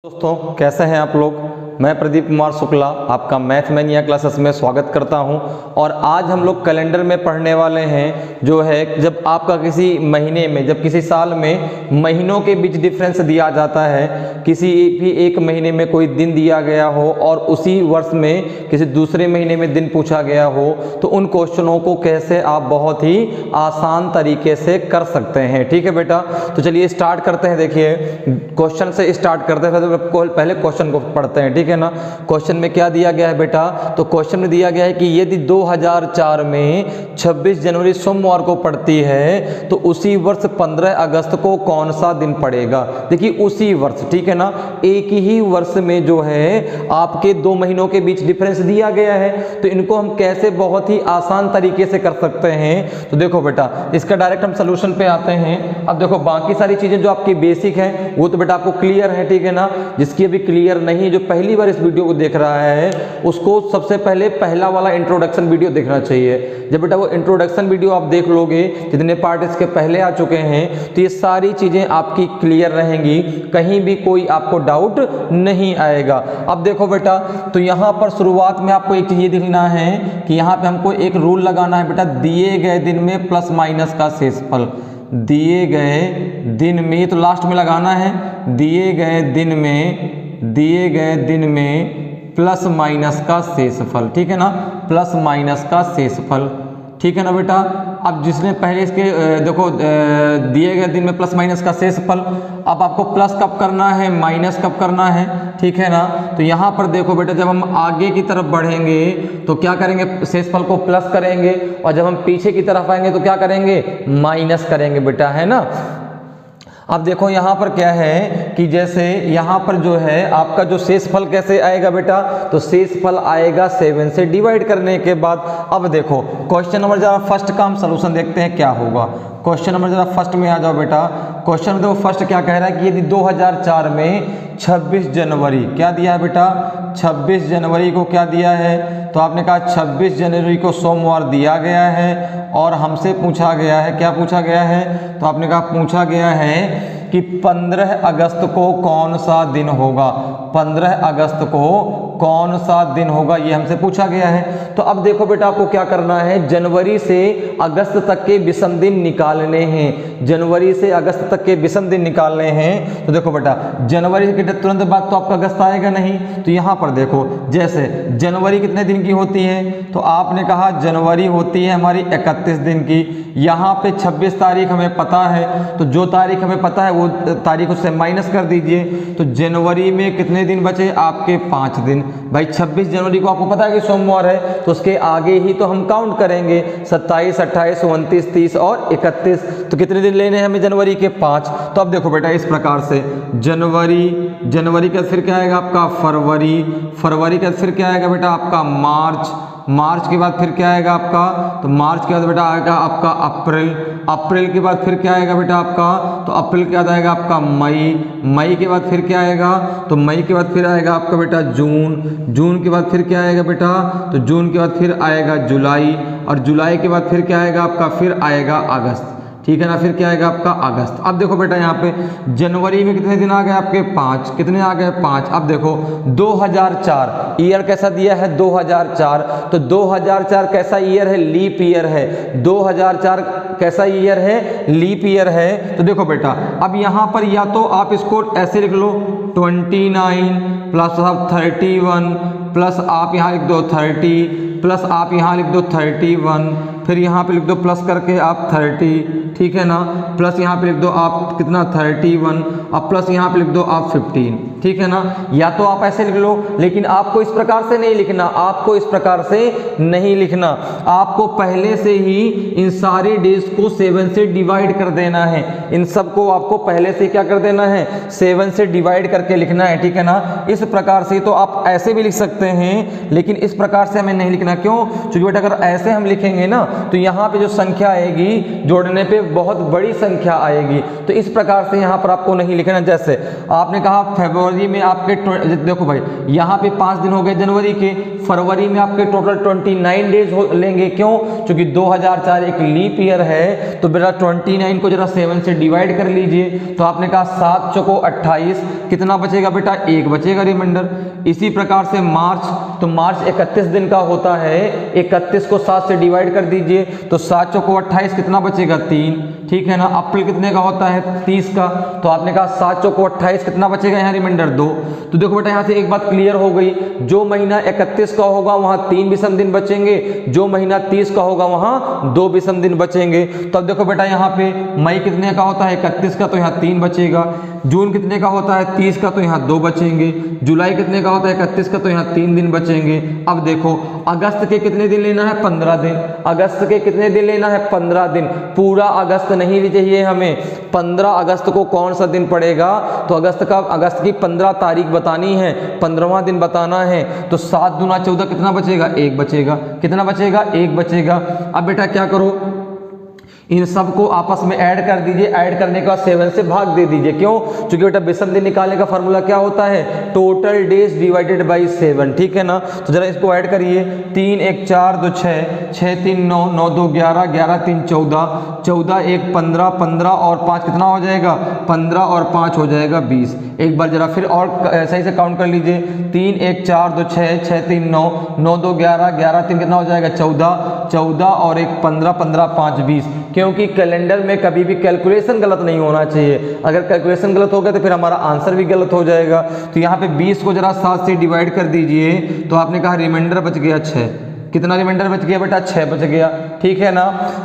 दोस्तों कैसे हैं आप लोग। मैं प्रदीप कुमार शुक्ला आपका मैथ मैनिया क्लासेस में स्वागत करता हूं। और आज हम लोग कैलेंडर में पढ़ने वाले हैं जो है जब आपका किसी महीने में जब किसी साल में महीनों के बीच डिफरेंस दिया जाता है, किसी भी एक महीने में कोई दिन दिया गया हो और उसी वर्ष में किसी दूसरे महीने में दिन पूछा गया हो, तो उन क्वेश्चनों को कैसे आप बहुत ही आसान तरीके से कर सकते हैं। ठीक है बेटा, तो चलिए स्टार्ट करते हैं। देखिए क्वेश्चन से स्टार्ट करते हैं, पहले क्वेश्चन को पढ़ते हैं। ठीक है ना, क्वेश्चन में क्या दिया गया है बेटा, तो क्वेश्चन में दिया गया है कि यदि 2004 में 26 जनवरी सोमवार को पड़ती है तो उसी वर्ष 15 अगस्त को कौन सा दिन पड़ेगा। देखिए उसी वर्ष, ठीक है ना, एक ही वर्ष में जो है आपके दो महीनों के बीच डिफरेंस दिया गया है, तो इनको हम कैसे बहुत ही आसान तरीके से कर सकते हैं। तो देखो बेटा, इसका डायरेक्ट हम सोल्यूशन पे आते हैं। अब देखो बाकी सारी चीजें जो आपकी बेसिक है वो तो बेटा आपको क्लियर है, ठीक है ना। जिसकी अभी क्लियर नहीं, जो पहली बार इस वीडियो को देख रहा है, उसको सबसे पहले पहला वाला इंट्रोडक्शन वीडियो देखना चाहिए। जब बेटा वो इंट्रोडक्शन वीडियो आप देख लोगे, जितने पार्ट इसके पहले आ चुके हैं, तो ये सारी चीजें आपकी क्लियर रहेंगी, कहीं भी कोई आपको डाउट नहीं आएगा। अब देखो बेटा, तो यहां पर शुरुआत में आपको एक चीज ये देखना है कि यहां पे हमको एक रूल लगाना है बेटा, दिए गए दिन में प्लस माइनस का शेषफल। दिए गए दिन में, तो लास्ट में लगाना है, दिए गए दिन में प्लस माइनस का शेषफल। ठीक है ना, प्लस माइनस का शेषफल। ठीक है ना बेटा। अब जिसने पहले इसके देखो दिए गए दिन में प्लस माइनस का शेषफल, अब आपको प्लस कब करना है, माइनस कब करना है। ठीक है ना, तो यहाँ पर देखो बेटा, जब हम आगे की तरफ बढ़ेंगे तो क्या करेंगे, शेषफल को प्लस करेंगे, और जब हम पीछे की तरफ आएंगे तो क्या करेंगे, माइनस करेंगे बेटा, है ना। अब देखो यहाँ पर क्या है कि जैसे यहाँ पर जो है आपका जो शेषफल कैसे आएगा बेटा, तो शेषफल आएगा 7 से डिवाइड करने के बाद। अब देखो क्वेश्चन नंबर जरा फर्स्ट का हम सलूशन देखते हैं क्या होगा। क्वेश्चन नंबर जरा फर्स्ट में आ जाओ बेटा। क्वेश्चन में देखो फर्स्ट क्या कह रहा है कि यदि 2004 में 26 जनवरी क्या दिया है बेटा, 26 जनवरी को क्या दिया है, तो आपने कहा 26 जनवरी को सोमवार दिया गया है और हमसे पूछा गया है, क्या पूछा गया है, तो आपने कहा पूछा गया है कि 15 अगस्त को कौन सा दिन होगा। 15 अगस्त को कौन सा दिन होगा, ये हमसे पूछा गया है। तो अब देखो बेटा, आपको क्या करना है, जनवरी से अगस्त तक के विषम दिन निकालने हैं। जनवरी से अगस्त तक के विषम दिन निकालने हैं। तो देखो बेटा, जनवरी के तुरंत बाद तो आपका अगस्त आएगा नहीं, तो यहाँ पर देखो जैसे जनवरी कितने दिन की होती है, तो आपने कहा जनवरी होती है हमारी 31 दिन की। यहाँ पे 26 तारीख हमें पता है, तो जो तारीख हमें पता है वो तारीख उससे माइनस कर दीजिए। तो जनवरी में कितने दिन बचे आपके, 5 दिन। भाई 26 जनवरी को आपको पता है कि सोमवार है, तो उसके आगे ही तो हम काउंट करेंगे, 27, 28, 29, 30 और 31। तो कितने दिन लेने हैं हमें, जनवरी के 5। तो अब देखो बेटा इस प्रकार से जनवरी का फिर क्या आएगा आपका फरवरी का फिर क्या आएगा बेटा आपका मार्च के बाद फिर क्या आएगा आपका, तो मार्च के बाद बेटा आएगा आपका अप्रैल के बाद फिर क्या आएगा बेटा आपका, तो अप्रैल के बाद आएगा आपका मई के बाद फिर क्या आएगा, तो मई के बाद फिर आएगा आपका बेटा जून के बाद फिर क्या आएगा बेटा, तो जून के बाद फिर आएगा जुलाई, और जुलाई के बाद फिर क्या आएगा आपका, फिर आएगा अगस्त। ठीक है ना, फिर क्या आएगा आपका अगस्त। अब देखो बेटा यहाँ पे जनवरी में कितने दिन आ गए आपके, 5। कितने आ गए, 5। अब देखो 2004 ईयर कैसा दिया है, 2004। तो 2004 कैसा ईयर है, लीप ईयर है। 2004 कैसा ईयर है, लीप ईयर है। तो देखो बेटा, अब यहाँ पर या तो आप इसको ऐसे लिख लो 29 प्लस आप 31 प्लस आप यहाँ लिख दो 30 प्लस आप यहाँ लिख दो 31, फिर यहाँ पे लिख दो प्लस करके आप 30। ठीक है ना, प्लस यहाँ पे लिख दो आप कितना 31, अब प्लस यहाँ पे लिख दो आप 15। ठीक है ना, या तो आप ऐसे लिख लो, लेकिन आपको इस प्रकार से नहीं लिखना, आपको इस प्रकार से नहीं लिखना, आपको पहले से ही इन सारे डेज को 7 से डिवाइड कर देना है। इन सबको आपको पहले से क्या कर देना है, 7 से डिवाइड करके लिखना है। ठीक है ना, इस प्रकार से तो आप ऐसे भी लिख सकते हैं, लेकिन इस प्रकार से हमें नहीं लिखना। क्यों, क्योंकि बेटा अगर ऐसे हम लिखेंगे ना तो यहाँ पे जो संख्या आएगी जोड़ने पे बहुत बड़ी संख्या आएगी। तो इस प्रकार से यहाँ पर आपको नहीं लिखना। जैसे आपने कहा फरवरी में आपके देखो भाई यहाँ पे 5 दिन हो गए जनवरी के, फरवरी में आपके टोटल 29 डेज लेंगे। क्यों? क्योंकि 2004 एक लीप ईयर है। तो बेटा 29 को जरा 7 से डिवाइड कर लीजिए। तो आपने कहा 7 चौको 28, कितना बचेगा बेटा? 1 बचेगा रिमाइंडर। इसी प्रकार से मार्च, तो मार्च 31 दिन का होता है, 31 को 7 से डिवाइड कर दीजिए। तो 7 चौको 28, कितना बचेगा? 3, ठीक है ना। अप्रैल कितने का होता है? 30 का। तो आपने कहा 7 चौको 28, कितना बचेगा यहाँ रिमाइंडर? 2। तो देखो बेटा यहाँ से एक बात क्लियर हो गई, जो महीना 31 का होगा वहां 3 विषम दिन बचेंगे, जो महीना 30 का होगा वहां 2 विषम दिन बचेंगे। तो अब देखो बेटा यहाँ पे मई कितने का होता है? 31 का, तो यहाँ 3 बचेगा। जून कितने का होता है? 30 का, तो यहाँ 2 बचेंगे। जुलाई कितने का होता है? 31 का, तो यहाँ 3 दिन बचेंगे। अब देखो अगस्त के कितने दिन लेना है? 15 दिन। अगस्त के कितने दिन लेना है? 15 दिन। पूरा अगस्त नहीं चाहिए हमें, 15 अगस्त को कौन सा दिन पड़ेगा? तो अगस्त की 15 तारीख बतानी है, 15वां दिन बताना है। तो 7 दूना 14, कितना बचेगा? 1 बचेगा। कितना बचेगा? 1 बचेगा। अब बेटा क्या करो, इन सबको आपस में ऐड कर दीजिए। ऐड करने के बाद 7 से भाग दे दीजिए। क्यों? क्योंकि बेटा विषम दिन निकालने का फार्मूला क्या होता है? टोटल डेज डिवाइडेड बाई 7, ठीक है ना। तो जरा इसको ऐड करिए। 3 1 4 2 6, 6 3 9, 9 2 11, 11 3 14, 14 1 15, 15 और 5 कितना हो जाएगा? 15 और 5 हो जाएगा 20। एक बार जरा फिर और सही से काउंट कर लीजिए। 3 1 4 2 6, 6 3 9, 9 2 11, 11 3 कितना हो जाएगा? 14, 14 और 1 15, 15 5 20। क्योंकि कैलेंडर में कभी भी कैलकुलेशन गलत नहीं होना चाहिए। अगर कैलकुलेशन गलत हो गया तो फिर हमारा आंसर भी गलत हो जाएगा। तो यहाँ पे 20 को जरा 7 से डिवाइड कर दीजिए। तो आपने कहा रिमाइंडर बच गया 6। कितना रिमाइंडर बच गया बेटा? 6 बच गया, ठीक है ना।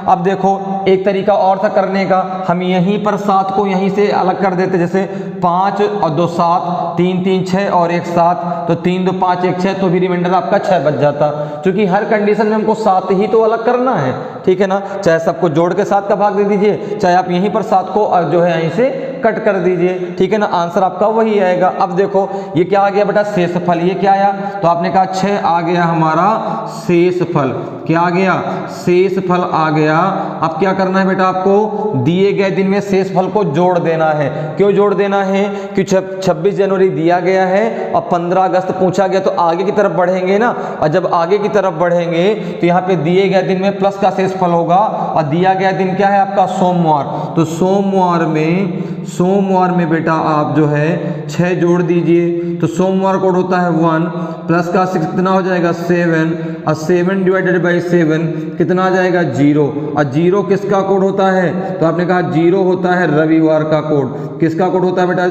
अब देखो एक तरीका और था करने का, हम यहीं पर 7 को यहीं से अलग कर देते। जैसे 5 और 2 7, 3 3 6 और 1 7, तो 3 2 5 1 6, तो भी रिमाइंडर आपका 6 बच जाता। क्योंकि हर कंडीशन में हमको 7 ही तो अलग करना है, ठीक है ना। चाहे सबको जोड़ के 7 का भाग दे दीजिए, चाहे आप यहीं पर 7 को जो है यहीं से कट कर दीजिए, ठीक है ना। आंसर आपका वही आएगा। अब देखो ये क्या आ गया बेटा? शेषफल। ये क्या आया? तो आपने कहा 6 आ गया हमारा शेषफल। क्या आ गया? शेषफल आ गया। अब क्या करना है बेटा? आपको दिए गए दिन में शेषफल को जोड़ देना है। क्यों जोड़ देना है? कि 26 जनवरी दिया गया है और 15 अगस्त पूछा गया, तो आगे की तरफ बढ़ेंगे ना। और जब आगे की तरफ बढ़ेंगे तो यहाँ पे दिए गए दिन में प्लस का शेषफल होगा। और दिया गया दिन क्या है आपका? सोमवार। तो सोमवार में बेटा आप जो है 6 जोड़ दीजिए। तो सोमवार कोड होता है 1, प्लस का 6 कितना हो जाएगा? 7, और 7 डिवाइडेड बाई 7 कितना आ जाएगा? 0। और 0 किसका कोड होता है? तो आपने कहा 0 होता है रविवार का कोड। किसका कोड होता है बेटा?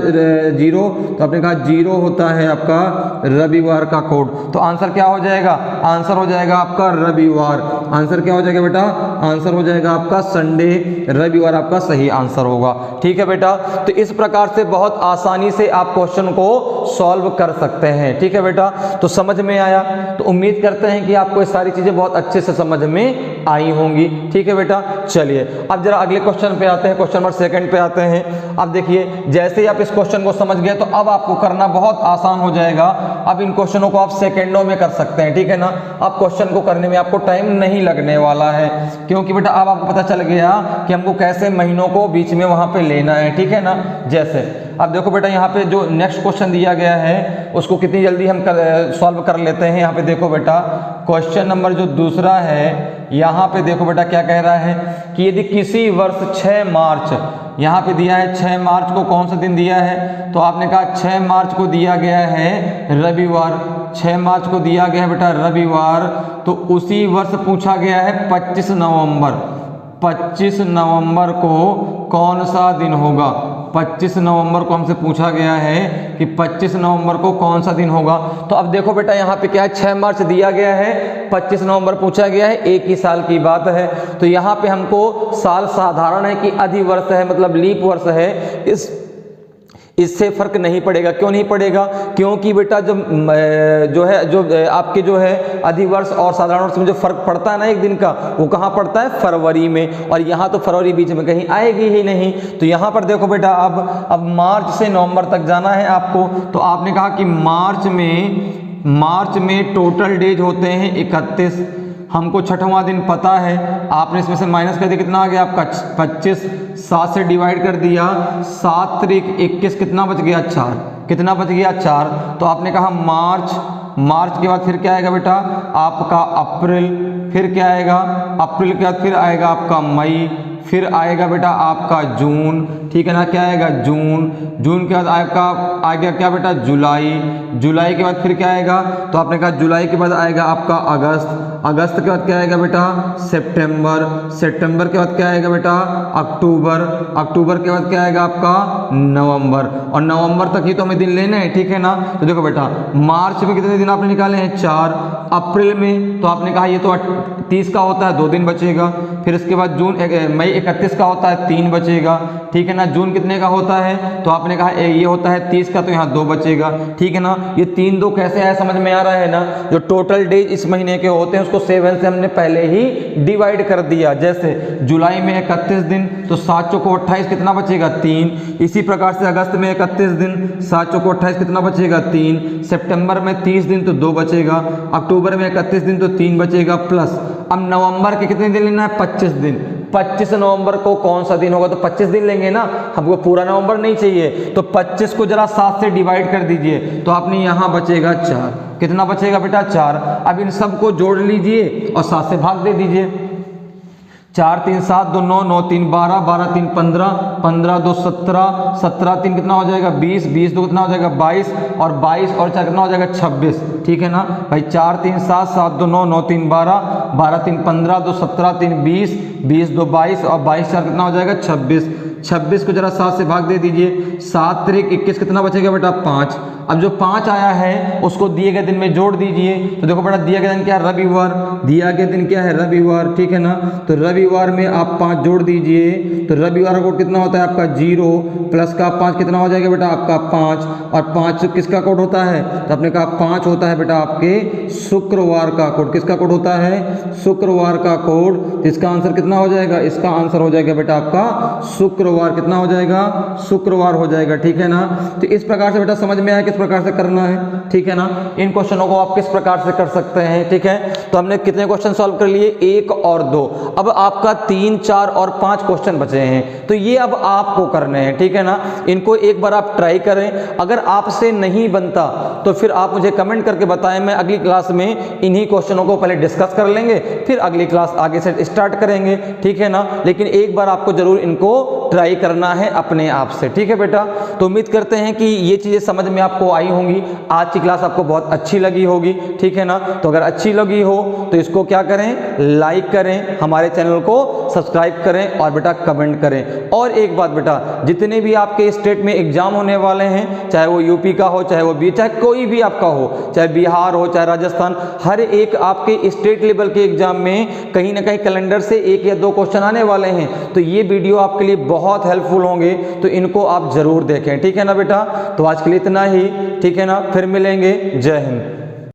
0। तो आपने कहा 0 होता है आपका रविवार का कोड। तो आंसर क्या हो जाएगा? आंसर हो जाएगा आपका रविवार। आंसर क्या हो जाएगा बेटा? आंसर हो जाएगा आपका संडे। रविवार आपका सही आंसर होगा, ठीक है बेटा। तो इस प्रकार से बहुत आसानी से आप क्वेश्चन को सॉल्व कर सकते हैं, ठीक है बेटा। तो समझ में आया? तो उम्मीद करते हैं कि आपको ये सारी चीजें बहुत अच्छे से समझ में आई होंगी, ठीक है बेटा। चलिए अब जरा अगले क्वेश्चन पे आते हैं, क्वेश्चन नंबर 2 पे आते हैं। अब देखिए जैसे ही आप इस क्वेश्चन को समझ गए तो अब आपको करना बहुत आसान हो जाएगा। अब इन क्वेश्चनों को आप सेकंडों में कर सकते हैं, ठीक है ना। अब क्वेश्चन को करने में आपको टाइम नहीं लगने वाला है, क्योंकि बेटा अब आपको पता चल गया कि हमको कैसे महीनों को बीच में वहां पे लेना है, ठीक है ना। जैसे अब देखो बेटा यहाँ पे जो नेक्स्ट क्वेश्चन दिया गया है उसको कितनी जल्दी हम सॉल्व कर लेते हैं। यहाँ पे देखो बेटा क्वेश्चन नंबर जो दूसरा है, यहाँ पे देखो बेटा क्या कह रहा है कि यदि किसी वर्ष 6 मार्च, यहाँ पे दिया है 6 मार्च को कौन सा दिन दिया है? तो आपने कहा 6 मार्च को दिया गया है रविवार। 6 मार्च को दिया गया है बेटा रविवार। तो उसी वर्ष पूछा गया है 25 नवंबर। 25 नवंबर को कौन सा दिन होगा? 25 नवंबर को हमसे पूछा गया है कि 25 नवंबर को कौन सा दिन होगा। तो अब देखो बेटा यहाँ पे क्या है, 6 मार्च दिया गया है, 25 नवंबर पूछा गया है, एक ही साल की बात है। तो यहाँ पे हमको साल साधारण है कि अधिवर्ष है, मतलब लीप वर्ष है, इससे फर्क नहीं पड़ेगा। क्यों नहीं पड़ेगा? क्योंकि बेटा जो आपके जो है अधिवर्ष और साधारण वर्ष में जो फर्क पड़ता है ना एक दिन का, वो कहाँ पड़ता है? फरवरी में। और यहाँ तो फरवरी बीच में कहीं आएगी ही नहीं। तो यहाँ पर देखो बेटा अब मार्च से नवंबर तक जाना है आपको। तो आपने कहा कि मार्च में टोटल डेज होते हैं 31। हमको छठवां दिन पता है, आपने इसमें से माइनस कर दिया, कितना आ गया आपका 25, 7 से डिवाइड कर दिया, 7 त्रिक 21, कितना बच गया 4, कितना बच गया 4। तो आपने कहा मार्च, मार्च के बाद फिर क्या आएगा बेटा आपका अप्रैल, फिर क्या आएगा अप्रैल के बाद फिर आएगा आपका मई, फिर आएगा बेटा आपका जून, ठीक है ना, क्या आएगा जून, जून के बाद आपका आ गया क्या बेटा जुलाई, जुलाई के बाद फिर क्या आएगा, तो आपने कहा जुलाई के बाद आएगा आपका अगस्त, अगस्त के बाद क्या आएगा बेटा सितंबर, सितंबर के बाद क्या आएगा बेटा अक्टूबर, अक्टूबर के बाद क्या आएगा आपका नवंबर, और नवंबर तक ही तो हमें दिन लेने हैं, ठीक है ना। तो देखो बेटा मार्च में कितने दिन आपने निकाले हैं 4, अप्रैल में तो आपने कहा ये तो 30 का होता है 2 दिन बचेगा, फिर इसके बाद जून मई 31 का होता है 3 बचेगा, ठीक है ना, जून कितने का होता है तो आपने कहा ये होता है 30 का, तो यहाँ 2 बचेगा, ठीक है ना। ये 3 2 कैसे आया समझ में आ रहा है ना, जो टोटल डेज इस महीने के होते हैं उसको 7 से हमने पहले ही डिवाइड कर दिया, जैसे जुलाई में 31 दिन तो 7 चौको 28, कितना बचेगा 3, इसी प्रकार से अगस्त में 31 दिन 7 चौको 28, कितना बचेगा 3, सितंबर में 30 दिन तो 2 बचेगा, अक्टूबर में 31 दिन तो 3 बचेगा, प्लस अब नवंबर के कितने दिन लेना है 25 दिन, 25 नवंबर को कौन सा दिन होगा तो 25 दिन लेंगे ना, हमको पूरा नवंबर नहीं चाहिए, तो 25 को जरा 7 से डिवाइड कर दीजिए, तो आपने यहाँ बचेगा 4, कितना बचेगा बेटा 4। अब इन सबको जोड़ लीजिए और 7 से भाग दे दीजिए, 4 3 7 2 9 9 3 12 12 3 15 15 2 17 17 3 कितना हो जाएगा 20 20 2 कितना हो जाएगा 22 और 22 और 4 कितना हो जाएगा 26, ठीक है ना भाई। 4 3 7 7 2 9 9 3 12 12 3 15 2 17 3 20 20 2 22 और 22 4 कितना हो जाएगा 26, 26 को जरा 7 से भाग दे दीजिए, 7 त्रिक 21 कितना बचेगा बेटा 5। अब जो 5 आया है उसको दिए गए दिन में जोड़ दीजिए, तो देखो बेटा दिया गया दिन क्या है रविवार, दिया गया दिन क्या है रविवार, ठीक है ना। तो रविवार में आप 5 जोड़ दीजिए, तो रविवार का कोड कितना होता है आपका 0 प्लस का 5 कितना हो जाएगा बेटा आपका 5, और 5 किसका कोड होता है तो आपने कहा 5 होता है बेटा आपके शुक्रवार का कोड, किसका कोड होता है शुक्रवार का कोड। तो इसका आंसर कितना हो जाएगा, इसका आंसर हो जाएगा बेटा आपका शुक्रवार, कितना हो जाएगा शुक्रवार हो जाएगा, ठीक है ना। तो इस प्रकार से बेटा समझ में आया किस प्रकार से करना है, ठीक है ना। इन क्वेश्चनों को आप किस प्रकार से कर सकते हैं, ठीक है। तो हमने कितने क्वेश्चन सॉल्व कर लिए 1 और 2, अब आपका 3 4 और 5 क्वेश्चन बचे हैं, तो ये अब आपको करने हैं, ठीक है ना। इनको एक बार आप ट्राई करें, अगर आपसे नहीं बनता तो फिर आप मुझे कमेंट करके बताएं, मैं अगली क्लास में इन्हीं क्वेश्चनों को पहले डिस्कस कर लेंगे, फिर अगली क्लास आगे से स्टार्ट करेंगे, ठीक है ना। लेकिन एक बार आपको जरूर इनको ट्राई करना है अपने आप से, ठीक है बेटा। तो उम्मीद करते हैं कि ये चीजें समझ में आपको आई होंगी, आज की क्लास आपको बहुत अच्छी लगी होगी, ठीक है ना। तो अगर अच्छी लगी हो तो इसको क्या करें लाइक करें, हमारे चैनल को सब्सक्राइब करें और बेटा कमेंट करें। और एक बात बेटा, जितने भी आपके स्टेट में एग्जाम होने वाले हैं, चाहे वो यूपी का हो, चाहे वो चाहे कोई भी आपका हो, चाहे बिहार हो, चाहे राजस्थान, हर एक आपके स्टेट लेवल के एग्जाम में कहीं ना कहीं कैलेंडर से 1 या 2 क्वेश्चन आने वाले हैं, तो ये वीडियो आपके लिए बहुत हेल्पफुल होंगे, तो इनको आप जरूर देखें, ठीक है ना बेटा। तो आज के लिए इतना ही, ठीक है ना, फिर मिलेंगे, जय हिंद।